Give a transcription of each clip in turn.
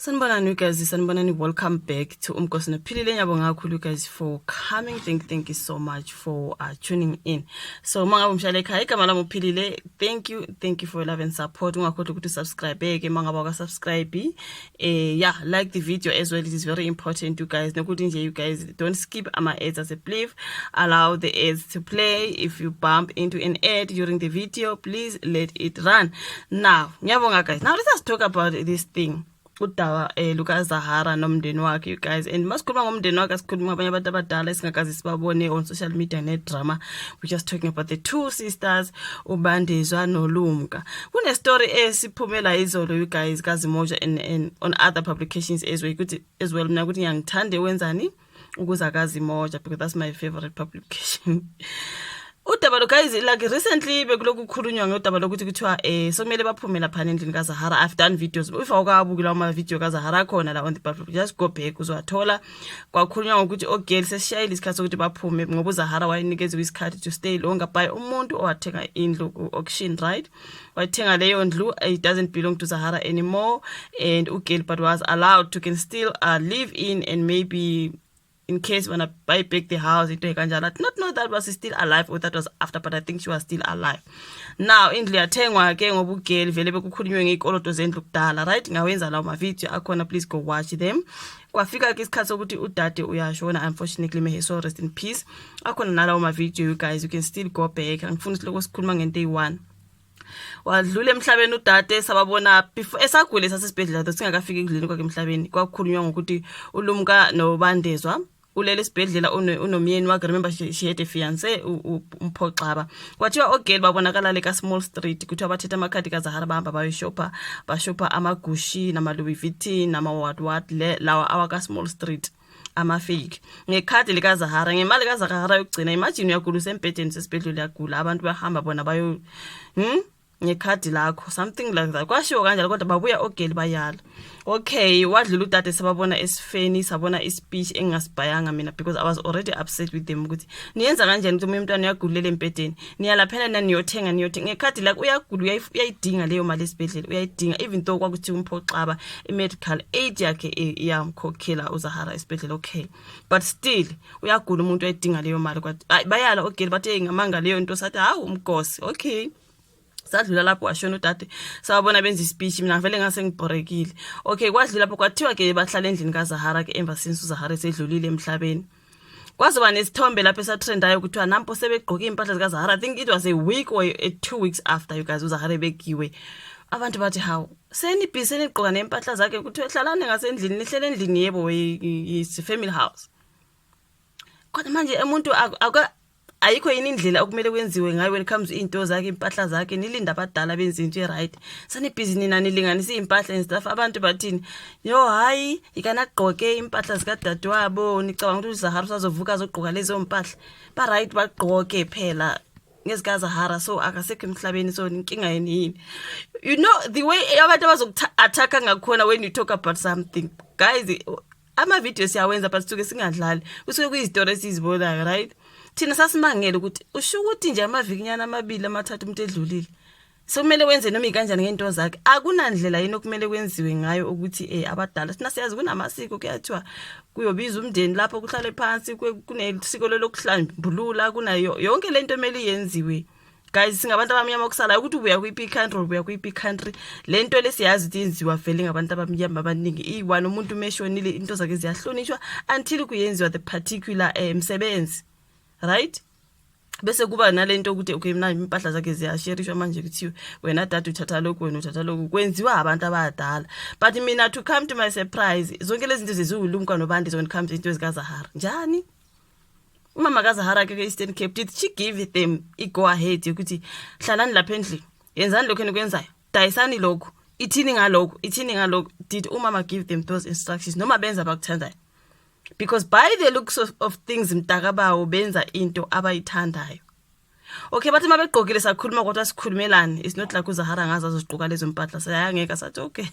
Sanibonani you guys, sanibonani, welcome back to Umkosi Nophilile. Ngiyabonga kakhulu you guys for coming. Thank you so much for tuning in. So mangabe umshayela ekhaya igama lami uphilile. Thank you for your love and support. Ungakhohlwa ukuthi subscribe ke mangabe aka subscribe. Yeah, like the video as well. It is very important you guys. Nokuthi nje you guys don't skip ama ads as a please. Allow the ads to play. If you bump into an ad during the video, please let it run. Now, ngiyabonga guys. Now let us talk about this thing. Udaba Luka Zahara nomndeni wakhe you guys, and masikhuluma ngomndeni wakhe sikhuluma abanye abantu abadala esingakazi sibabone on social media net drama. We're just talking about the two sisters uBandezwa noLumka. Kune story esiphumela izolo you guys kaZimoja and on other publications as well mina ukuthi ngiyangithande wenzani ukuza kaZimoja because that's my favorite publication. Udaba lo guys, like recently bekuloku khulunywa ngodaba lokuthi kuthiwa sokumele baphume lapha endlini kaZahara. I've done videos. If awukabukela ama video kaZahara khona la on the platform, just go back uzowathola. Kwakhulunywa ngokuthi ogirl sesishayile isikhathi sokuthi baphume ngoba uZahara wayenikeza isikhathi to stay longer by umuntu owathenga indlu ku auction, right? Wathenga leyo ndlu, it doesn't belong to Zahara anymore, and ugirl but was allowed to can still live in, and maybe in case when I buy back the house, not know that was still alive or that was after, but I think she was still alive. Now, indlu yathengwa ke ngoba ugirl vele bekukhulunywe ngekoloto zendlu kudala, right? Ngawenza lawo ma video akhona, please go watch them. Kwafika ke isikhathi sokuthi udade uyashona, unfortunately, may he so rest in peace. Akhona nalawo ma video you guys, you can still go back. Angifuni siloko sikhuluma ngento eyi-1. Wadlula emhlabeni udade sababona before esagwele sasesibhedlela singakafika endlini kwakhe emhlabeni. Kwakhulunywa ngokuthi uLumka noBandezwa ulele esibhedlela unomyeni wakhe. Remember she had a fiance uMphoxaba. Kwathiwa ogirl babonakala leka Small Street kuthiwa bathetha amakhadi kaZahara bahamba bashopha amagushi nama Louis Vuitton nama what lawa awaka Small Street ama fake ngekhadi lika Zahara, ngemali kaZahara yokugcina. Imagine uyagula embhedeni sesibhedlela uyagula, abantu bahamba bona bayo ngekhadi lakho, something like that. Kwashiwo kanjalo kodwa babuya ogirl bayala. Okay, wadlula udade sababona esifeni, sabona ispeech engasibhayanga mina because I was already upset with them ukuthi niyenza kanjani ukuthi umntwana uyagulela embhedeni, niyalaphela na niyothenga ngekhadi lakho, uyagula uyayidinga leyo mali esibhedlela, uyayidinga even though kwakuthi uMphoxaba i-medical aid yakhe iyamkhokhela uZahara esibhedlela. Okay, but still uyagula umuntu uyayidinga leyo mali kwathi bayala ogirl bathe ngamanga leyo into sathi hawu umgosi. Okay, sadlula lapho washona udade sabona benza ispeech, mina vele ngase ngibhorekile. Okay, kwadlula lapho kwathiwa ke bahlala endlini kaZahara ke emva since uZahara esedlulile emhlabeni. Kwazoba nesithombe lapho esatrendayo kuthiwa nampo sebegqoka impahla zikaZahara. I think it was a week or 2 weeks after you guys uZahara bekiwe. Abantu bathi how senibhise negqoka nempahla zakhe kuthiwa hlalane ngasendlini, nihlele endlini. Yebo, is family house. Kodwa manje umuntu ayikho yini indlela okumele kwenziwe ngayo when it comes into zakhe impahla zakhe, nilinda abadala benze into right. Sanibhizi nina nilinganisa impahla and stuff. Abantu bathini yo hayi ikanagqoke impahla zikadadewabo, nicabanga ukuthi uZahara usazovuka azogqoka lezo impahla ba right bagqoke phela ngezika Zahara, so akasekho emhlabeni, so inkinga yini? You know the way abantu abazokuattack ngakhona when you talk about something guys. Ama videos siyawenza but suke singadlali, usuke kuyistory sizibona, right? Thina sasimangele ukuthi usho ukuthi nje amavikinyana amabili amathathu umuntu edlulile sokumele wenze noma ikanjani ngento zakhe. Akunandlela yini okumele kwenziwe ngayo ukuthi abadala thina siyazi kunamasiko kuyathiwa kuyobiza umndeni lapho kuhlale phansi, kunesiko lokuhlambulula, kunayo yonke lento emeli yenziwe. Guys, singabantu abamnyama okusala ukuthi ubuya kwipi country lento lesiyazi ukuthi yenziwa vele ngabantu abamnyama abaningi. I1 umuntu umeshonile into zakhe ziyahlonishwa until kuyenziwa the particular umsebenzi, right? Bese kuba nalento ukuthi okay mina impahla zakhe ziyasherishwa manje kuthiwe wena dad uthatha lokho wena uthatha lokho, kwenziwa abantu abadala. But mina to come to my surprise zonke lezi zinto zeziwulumka noBandezwa when it comes into zikaZahara njani. Umama kaZahara ke Eastern Cape, did she give them go ahead ukuthi hlalani lapha endlini yenzani lokho enikwenzayo, dayisani lokho, ithini ngalokho? Did umama give them those instructions noma benza bakuthandayo? Because by the looks of things mntakabawo benza into abayithandayo. Okay, bathi mabegqokile sakhuluma kodwa sikhulumelane, it's not like uZahara ngazi azogqoka lezo mpahla sayangeka sathi okay.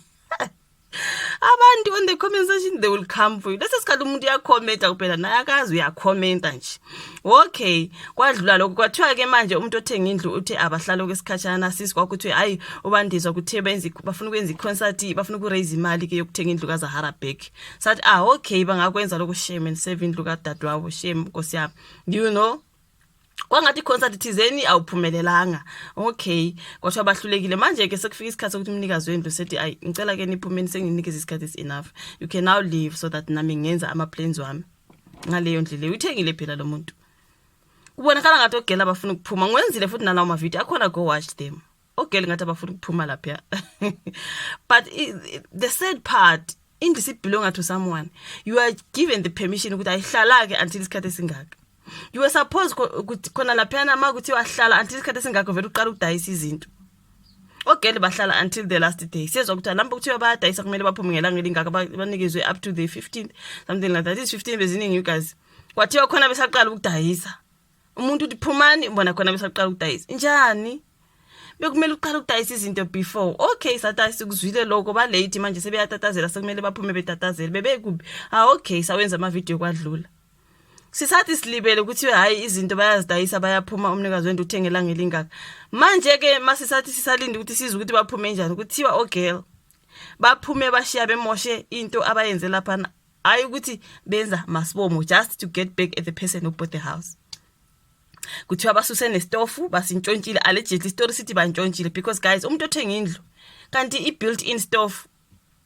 abantu on the comment section, they will come for you. Lesi sikhathi umuntu uyakhomenta kuphela naye akazi uyakhomenta nje. Okay, kwadlula lokho kwathiwa ke manje umuntu othenga indlu uthe abahlala kwesikhatshana kwakuthi hayi ubandizwa kuthi bafuna ukwenza iconcert, bafuna ukuraise imali ke yokuthenga indlu kaZahara Beck. Sathi okay bangakwenza lokho shame and save indlu kadadewabo shame Nkosi yami. You know, kwangathi concert thizeni awuphumelelanga. Okay, kwathiwa bahlulekile manje ke sekufika isikhathi sokuthi umnikazi wendlu sethi ayi ngicela ke niphumeni senginikeza isikhathi is enough. You can now leave so that nami ngenza ama plans wami. Ngaleyo ndlela uyithengile phela lo muntu. Ubonakala ngathi ogela abafuna ukuphuma. Ngwenzile futhi nalawo ma video akhona, go watch them. Ogela ngathi abafuna ukuphuma lapha. But the sad part, indlu sibelonga to someone. You are given the permission ukuthi ayihlala ke until isikhathi esingaka. You were supposed ukuthi khona lapha na makuthi wahlala until isikhathi esingaka vele uqala ukudayisa izinto. Ogela bahlala until the last day. Siyezwa ukuthi lamba kuthiwa bayadayisa kumele baphume ngelanga elingaka banikezwe up to the 15th, something like that. Is 15 beziningi you guys. Kwathiwa khona besaqala ukudayisa. Umuntu uthi phumani bona khona besaqala ukudayisa. Njani? Bekumele uqala ukudayisa izinto before. Okay, sathi sikuzwile lokho ba late manje sebeyatatazela sekumele baphume betatazela. Bebekubi. Okay, sawenza ama video kwadlula. Sisathi silibele ukuthi hayi izinto bayazidayisa bayaphuma umnikazi wendlu uthengelanga elingaka. Manje ke masisathi sisalinde ukuthi sizwe ukuthi baphume njani ukuthiwa ogirl baphume bashiya bemoshe into abayenze lapha, hayi ukuthi benza masibomo just to get back at the person who bought the house. Kuthiwa basuse nestofu basintshontshile, allegedly story sithi bantshontsile because guys umuntu othenga indlu kanti i-built in stove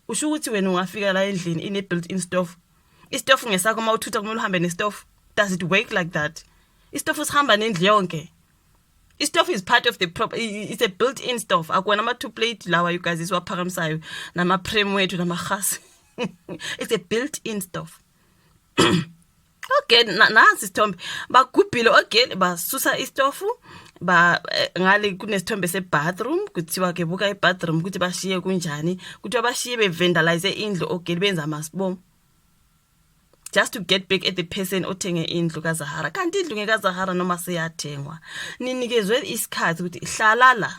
usho ukuthi wena ungafika la endlini ine built in stove. Istofu ngesakho mawuthutha kumele uhambe nestofu. Does it work like that? Istofu sihamba nendlu yonke. Istofu is part of the it's a built in stove. Akwana ama two plate lawa you guys isiwaphakamisayo nama prem wethu namahasi. It's a built in stove. Okay, nansi isithombe bagubhile okay basusa istofu ngale kunesithombe se-bathroom kuthiwa ke buka i-bathroom ukuthi bashiye kunjani, kuthiwa bashiye bevandalize indlu okay benza amasibom just to get back at the person othenge indlu kaZahara. Kanti indlu ngekaZahara noma seyathengwa ninikezwe isikhathi ukuthi hlala la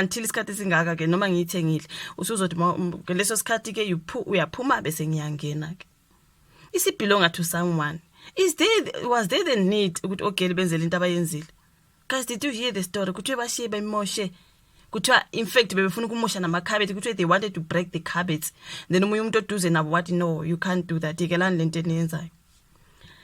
until isikhathi singaka ke noma ngiyithengile usuzothi ngeleso sikhathi ke uyaphuma bese ngiyangena ke. Isibelonga to someone. Was there the need ukuthi ogeli benzele into abayenzile? Guys, did you hear the story? Kuthiwa bashiye bemoshe. Kuthiwa in fact bebefuna ukumosha namakhabeti, kuthiwa they wanted to break the carpets. Then umuntu oduze nabo wathi no, you can't do that. Ikelani lento eniyenzayo.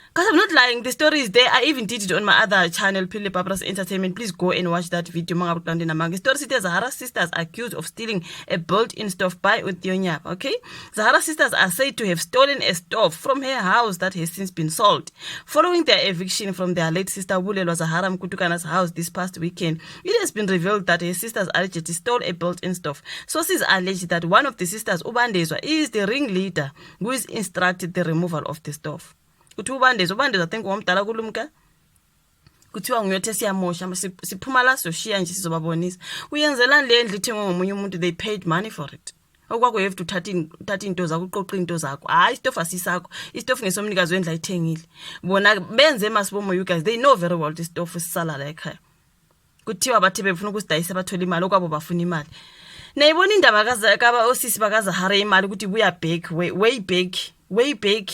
Because I'm not lying, the story is there. I even did it on my other channel, Philip Papa's Entertainment. Please go and watch that video. The story says Zahara's sisters accused of stealing a built-in stove by Uthionya. Okay, Zahara's sisters are said to have stolen a stove from her house that has since been sold. Following their eviction from their late sister Bulelwa Zahara Mkutukana's house this past weekend, it has been revealed that her sisters allegedly stole a built-in stove. Sources allege that one of the sisters, Ubandezwa, is the ringleader who is instructed the removal of the stove. Kuthi ubandezwa think ngomdala kulumka kuthiwa nguyothe siyamosha siphuma la soshiya nje sizobabonisa uyenzela le ndlu ithengwe ngomunye umuntu, they paid money for it. Okwakho you have to thatha into zakho uqoqa into zakho, hayi istofu asisakho, istofu ngesomnikazi wendlu ayithengile. Bona benze masibomo you guys, they know very well the istofu sisala la ekhaya. Kuthiwa bathi befuna ukusidayisa bathola imali okwabo bafuna imali. Nayibona indaba kaZahara osisi bakaZahara imali ukuthi buya back way back.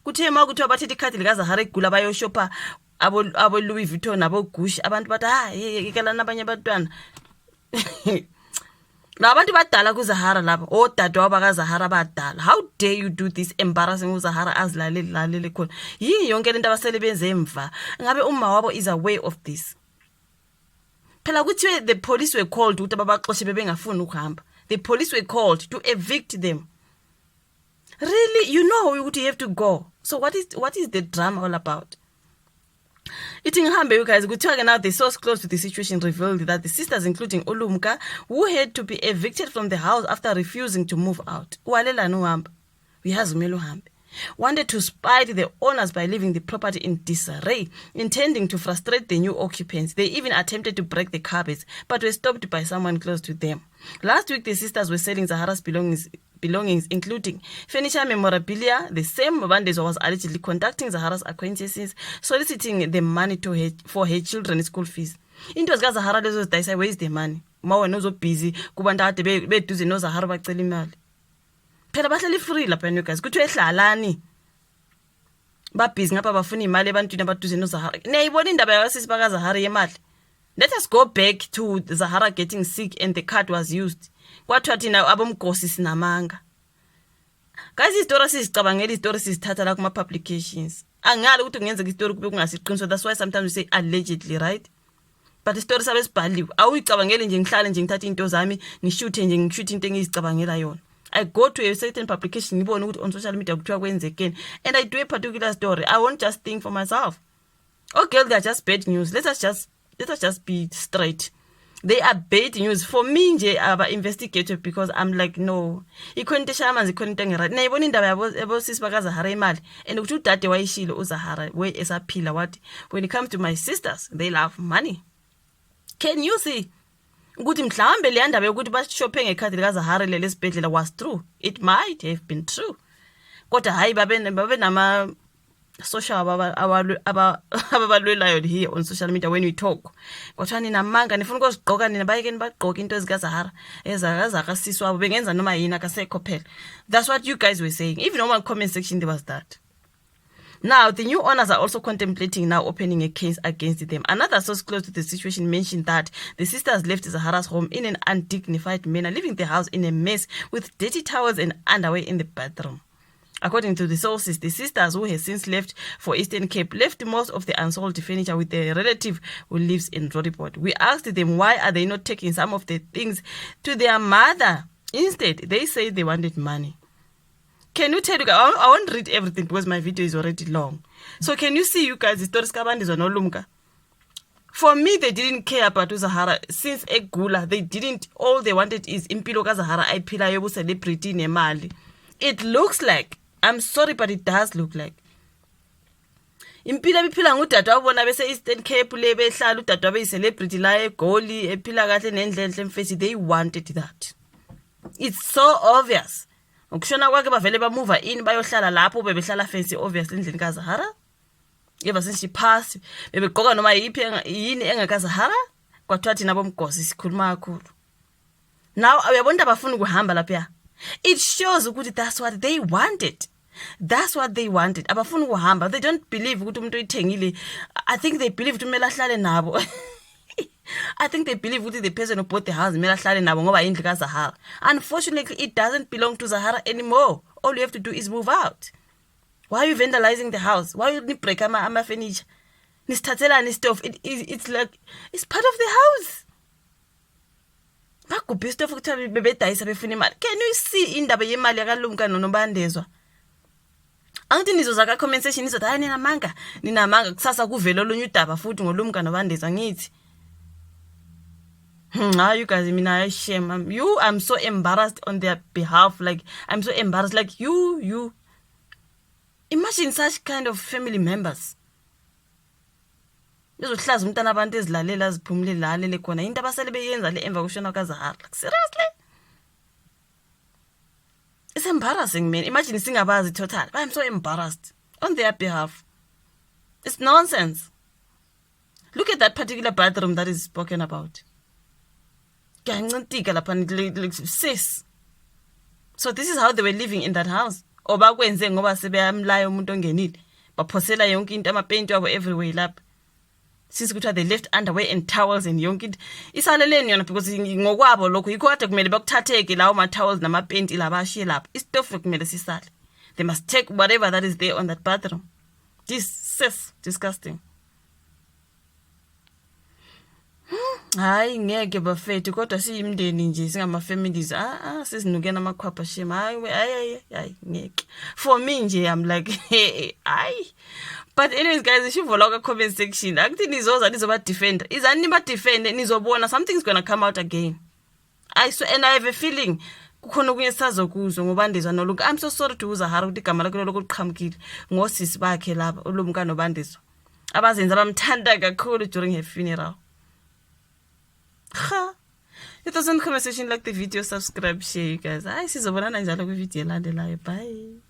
Kuthe makuthiwa bathethe ikhadi likaZahara igula bayoshopha abo Louis Vuitton nabo Gucci, abantu bathi hayi ikelana abanye abantwana. Nabantu badala kuZahara lapha odadewabo bakaZahara badala. How dare you do this embarrassing uZahara azilalele khona. Yini yonke lento abasele benze emva. Ngabe uma wabo is aware of this. Phela kuthiwe the police were called ukuthi ababaxoshe bebengafuni ukuhamba. The police were called to evict them. Really, you know you have to go. So what is the drama all about? Eating hambe, you guys, good talk. Now the source close to the situation revealed that the sisters, including Olumka, who had to be evicted from the house after refusing to move out, wanted to spite the owners by leaving the property in disarray, intending to frustrate the new occupants. They even attempted to break the carpets, but were stopped by someone close to them. Last week, the sisters were selling Zahara's belongings, including furniture, memorabilia. The same Mbandezwa was allegedly contacting Zahara's acquaintances, soliciting the money for her children's school fees. Into Zahara lezo zidayisa, where is the money? Mawe nozo busy kubantu ade beduze no Zahara bacela imali. phela bahleli free lapha you guys kuthiwe ehlalani babhizi ngapha bafuna imali ebantwini abaduze noZahara. Niyayibona indaba yakasisi bakaZahara yemali. Let us go back to Zahara getting sick and the card was used. Kwathiwa thina abomgosi sinamanga. Guys, istory sizicabangela istory sizithatha la kuma publications. Angala ukuthi kungenzeka istory kube kungasiqiniso. That's why sometimes we say allegedly, right? But istory sabe sibhaliwe. Awuyicabangeli nje ngihlale nje ngithatha into zami ngishuthe nje ngishuthe into engizicabangela yona. I go to a certain publication ngibone ukuthi on social media kuthiwa kwenzekeni and I do a particular story. I won't just think for myself. Okay, they are just bad news. Let us just be straight. They are bad news for me nje aba investigator because I'm like no. Ikhonto shamanzi ikhonto engera. Nayibona indaba yabo sisi bakaZahara imali and ukuthi udade wayishilo uZahara we esaphila what when it comes to my sisters they love money. Can you see? Ukuthi mhlambe le ndaba yokuthi bashophe ngekhadi likaZahara lesibhedlela was true. It might have been true. Kodwa hayi babe nama social ababalwelayo here on social media when we talk. Kodwa nina manga nifuna ukuzigqoka nina bayeke nibagqoka into ezikaZahara ezakasisi wabo bengenza noma yini akasekho phela. That's what you guys were saying. Even on my comment section there was that. Now, the new owners are also contemplating now opening a case against them. Another source close to the situation mentioned that the sisters left Zahara's home in an undignified manner, leaving the house in a mess with dirty towels and underwear in the bathroom. According to the sources, the sisters, who have since left for Eastern Cape, left most of the unsold furniture with a relative who lives in Roodepoort. We asked them why are they not taking some of the things to their mother. Instead, they say they wanted money. Can you tell you guys, I won't read everything because my video is already long. So can you see you guys, the stories kabandizwa noLumka? For me, they didn't care about uZahara. Since Egula, they didn't, all they wanted is impilo kaZahara ayiphila yobu celebrity nemali. It looks like, I'm sorry, but it does look like. Impilo ephila ngudade wabona bese Eastern Cape le behlala udade wabe celebrity la eGoli ephila kahle nendlenhle emfesi. They wanted that. It's so obvious. Ukushona kwake bavele bamuva in bayohlala lapho bebehlala fancy obviously endlini kaZahara. Ever since she passed, bebegqoka noma yiphi yini engakaZahara. Kwathiwa thina bomgosi sikhuluma kakhulu. Now uyabona abafuna ukuhamba lapha. It shows ukuthi that's what they wanted. That's what they wanted. Abafuna ukuhamba. They don't believe ukuthi umuntu uyithengile. I think they believe ukuthi kumele ahlale nabo. I think they believe ukuthi the person who bought the house kumele ahlale nabo ngoba indlu kaZahara. Unfortunately, it doesn't belong to Zahara anymore. All you have to do is move out. Why are you vandalizing the house? Why you need break ama furniture? Nisithathelani stuff. It's like it's part of the house. Bakubhi stuff ukuthi bebedayisa befuna imali. Can you see indaba yemali yakaLumka noNobandezwa? Angithi nizoza comment section nizothi hayi nina manga kusasa kuvela olunye udaba futhi ngoLumka noBandezwa ngithi. You guys, I mean, I shame. I'm so embarrassed on their behalf. Like, I'm so embarrassed. Like, you. Imagine such kind of family members. Uzohlaza umntana abantu ezilalela aziphumule lalele khona into abasele beyenza le emva koshona kaZahara. Like, seriously? It's embarrassing, man. Imagine singabazi total. I'm so embarrassed on their behalf. It's nonsense. Look at that particular bathroom that is spoken about. Sis. So this is how they were living in that house. Oba kwenze ngoba sebeyamlaya umuntu ongenile. Baphosela yonke into amapaint wabo everywhere lapha. Since kuthiwa they left underwear and towels and yonke into. Isaleleni yona because ngokwabo lokho yikho kade kumele bakuthatheke lawo ma towels namapaint labashiye lapha. Istuff kumele sisale. They must take whatever that is there on that bathroom. This is disgusting. Hayi ngeke bafethu kodwa siyimndeni nje singama families sizinukena amakhwapha shema hayi ngeke for me nje I'm like hey but anyways guys if you follow the comment section akuthi nizoza nizoba defender izani niba defend nizobona something's going to come out again and I have a feeling kukhona kunye sazokuzwa ngoBandezwa noLumka. I'm so sorry to uZahara ukuthi igama lakhe lokuqhamukile ngosisi bakhe lapha uLumka noBandezwa abazenza bamthanda kakhulu during her funeral. If there's any conversation, like the video, subscribe, share, you guys. Sizobonana njalo kwi video elandelayo. Bye.